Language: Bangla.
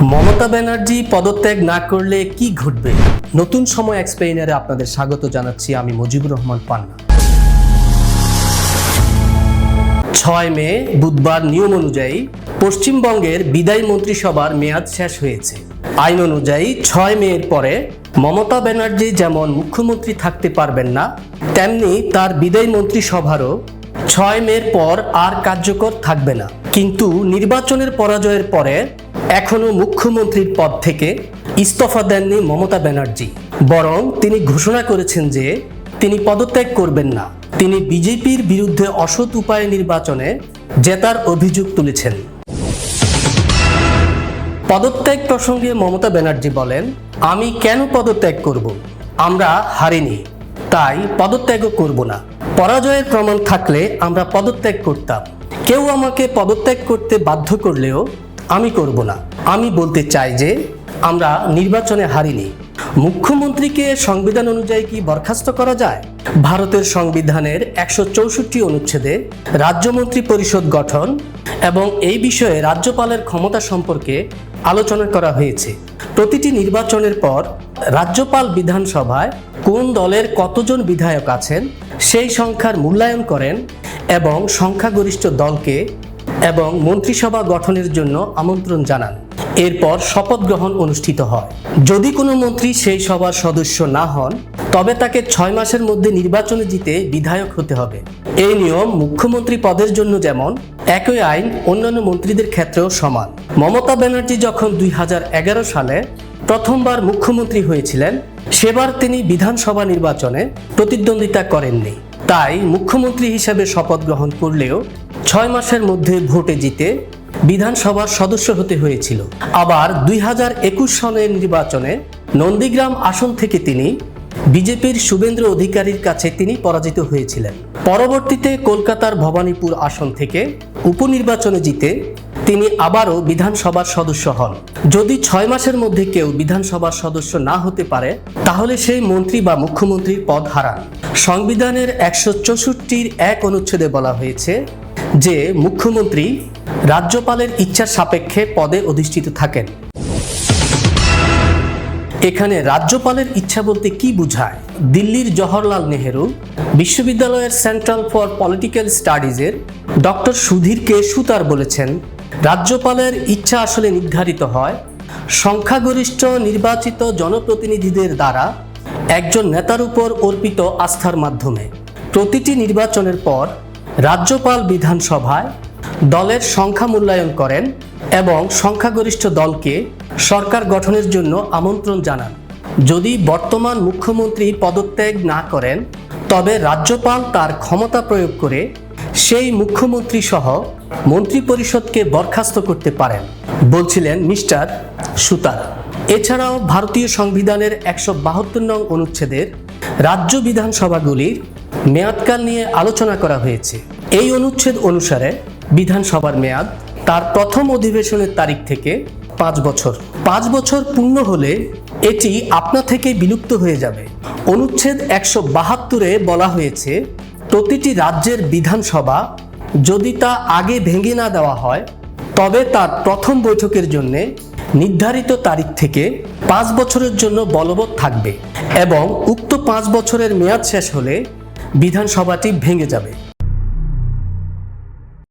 মমতা ব্যানার্জি পদত্যাগ না করলে কি ঘটবে? নতুন সময় এক্সপ্লেইনারে আপনাদের স্বাগত জানাচ্ছি আমি মুজিবুর রহমান পান্না। 6 মে বুধবার নিয়ম অনুযায়ী পশ্চিমবঙ্গের বিদায়ী মন্ত্রিসভার মেয়াদ শেষ হয়েছে। আইন অনুযায়ী 6 মে এর পরে মমতা ব্যানার্জি যেমন মুখ্যমন্ত্রী থাকতে পারবেন না, তেমনি তার বিদায়ী মন্ত্রিসভারও 6 মের পর আর কার্যকর থাকবে না। কিন্তু নির্বাচনের পরাজয়ের পরে এখনো মুখ্যমন্ত্রীর পদ থেকে ইস্তফা দেননি মমতা ব্যানার্জি, বরং তিনি ঘোষণা করেছেন যে তিনি পদত্যাগ করবেন না। তিনি বিজেপির বিরুদ্ধে অসৎ উপায়ে নির্বাচনে জেতার অভিযোগ তুলেছেন। পদত্যাগ প্রসঙ্গে মমতা ব্যানার্জি বলেন, আমি কেন পদত্যাগ করব? আমরা হারিনি, তাই পদত্যাগও করব না। পরাজয়ের প্রমাণ থাকলে আমরা পদত্যাগ করতাম। কেউ আমাকে পদত্যাগ করতে বাধ্য করলেও আমি করব না। আমি বলতে চাই যে আমরা নির্বাচনে হারিনি। মুখ্যমন্ত্রীকে সংবিধান অনুযায়ী কি বরখাস্ত করা যায়? ভারতের সংবিধানের 164 অনুচ্ছেদে রাজ্যমন্ত্রী পরিষদ গঠন এবং এই বিষয়ে রাজ্যপালের ক্ষমতা সম্পর্কে আলোচনা করা হয়েছে। প্রতিটি নির্বাচনের পর রাজ্যপাল বিধানসভায় কোন দলের কতজন বিধায়ক আছেন সেই সংখ্যার মূল্যায়ন করেন এবং সংখ্যাগরিষ্ঠ দলকে এবং মন্ত্রিসভা গঠনের জন্য আমন্ত্রণ জানান। এরপর শপথ গ্রহণ অনুষ্ঠিত হয়। যদি কোনো মন্ত্রী সেই সভার সদস্য না হন, তবে তাকে 6 মাসের মধ্যে নির্বাচনে জিতে বিধায়ক হতে হবে। এই নিয়ম মুখ্যমন্ত্রী পদের জন্য যেমন, একই আইন অন্যান্য মন্ত্রীদের ক্ষেত্রেও সমান। মমতা ব্যানার্জি যখন 2011 সালে প্রথমবার মুখ্যমন্ত্রী হয়েছিলেন, সেবার তিনি বিধানসভা নির্বাচনে প্রতিদ্বন্দ্বিতা করেননি। তাই মুখ্যমন্ত্রী হিসেবে শপথ গ্রহণ করলেও 6 মাসের মধ্যে ভোটে জিতে বিধানসভার সদস্য হতে হয়েছিল। আবার 2021 সালের নির্বাচনে নন্দীগ্রাম আসন থেকে তিনি বিজেপির শুভেন্দু অধিকারীর কাছে তিনি পরাজিত হয়েছিলেন। পরবর্তীতে কলকাতার ভবানীপুর আসন থেকে উপনির্বাচনে জিতে তিনি আবারও বিধানসভার সদস্য হন। যদি 6 মাসের মধ্যে কেউ বিধানসভার সদস্য না হতে পারে, তাহলে সেই মন্ত্রী বা মুখ্যমন্ত্রীর পদ হারান। সংবিধানের 164 এক অনুচ্ছেদে বলা হয়েছে যে মুখ্যমন্ত্রী রাজ্যপালের ইচ্ছার সাপেক্ষে পদে অধিষ্ঠিত থাকেন। এখানে রাজ্যপালের ইচ্ছা বলতে কি বোঝায়? দিল্লির জওহরলাল নেহেরু বিশ্ববিদ্যালয়ের সেন্ট্রাল ফর পলিটিক্যাল স্টাডিজের ডক্টর সুধীর কে সুতার বলেছেন, রাজ্যপালের ইচ্ছা আসলে নির্ধারিত হয় সংখ্যাগরিষ্ঠ নির্বাচিত জনপ্রতিনিধিদের দ্বারা একজন নেতার উপর অর্পিত আস্থার মাধ্যমে। প্রতিটি নির্বাচনের পর রাজ্যপাল বিধানসভায় দলের সংখ্যা মূল্যায়ন করেন এবং সংখ্যাগরিষ্ঠ দলকে সরকার গঠনের জন্য আমন্ত্রণ জানান। যদি বর্তমান মুখ্যমন্ত্রী পদত্যাগ না করেন, তবে রাজ্যপাল তার ক্ষমতা প্রয়োগ করে সেই মুখ্যমন্ত্রী সহ মন্ত্রিপরিষদকে বরখাস্ত করতে পারেন, বলছিলেন মিস্টার সুতার। এছাড়াও ভারতীয় সংবিধানের 172 নং অনুচ্ছেদের রাজ্য বিধানসভাগুলির মেয়াদকাল নিয়ে আলোচনা করা হয়েছে। এই অনুচ্ছেদ অনুসারে বিধানসভার মেয়াদ তার প্রথম অধিবেশনের তারিখ থেকে 5 বছর। 5 বছর পূর্ণ হলে এটি আপনা থেকে বিলুপ্ত হয়ে যাবে। অনুচ্ছেদ 172-এ বলা হয়েছে, প্রতিটি রাজ্যের বিধানসভা যদি তা আগে ভেঙে না দেওয়া হয়, তবে তার প্রথম বৈঠকের জন্য নির্ধারিত তারিখ থেকে 5 বছরের জন্য বলবৎ থাকবে এবং উক্ত 5 বছরের মেয়াদ শেষ হলে বিধানসভাটি ভেঙে যাবে।